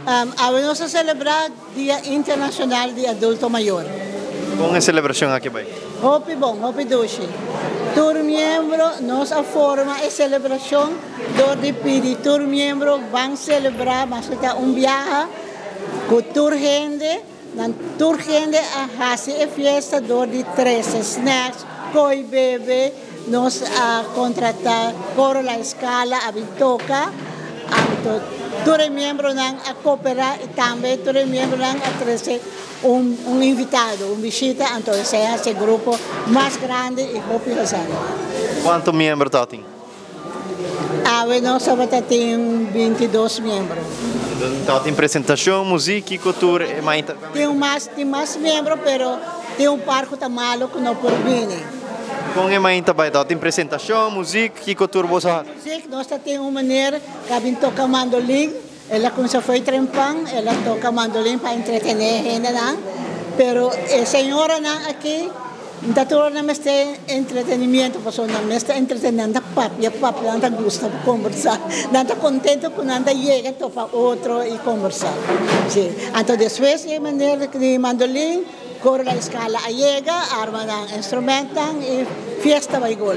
Vamos a celebrar Dia Internacional de Adulto Maior. Com a celebração aqui vai. Hopi bom, hopi doce. Todos membros nos forma a celebração onde pedi todos membros vão celebrar, mas está viaje com toda gente, toda gente a fazer a festa de 13 snacks, coi bebê, nos contratar por a escala a toca, todos membros a cooperar e também todos membros a trazer invitado, visita, então esse é esse grupo mais grande e popular. Quantos membros tem? Nós temos 22 membros. Então tem apresentação, música, cultura e mais. Tem mais membros, mas tem parque que malo que não pode vir. Com a mãe também tem apresentação, música e cultura boa. Sim, nós temos uma maneira que a gente toca mandolim. Ela começou a fazer trempão, ela toca mandolim para entreter a gente, pero a senhora aqui não torna mais entretenimento, porque não está entretenendo papo, e papo não está gosta de conversar, não está contente quando anda chega para outro e conversar. Sim. Então depois a maneira de mandolim, corre a escala a chega, arma instrumento e festa vai gol.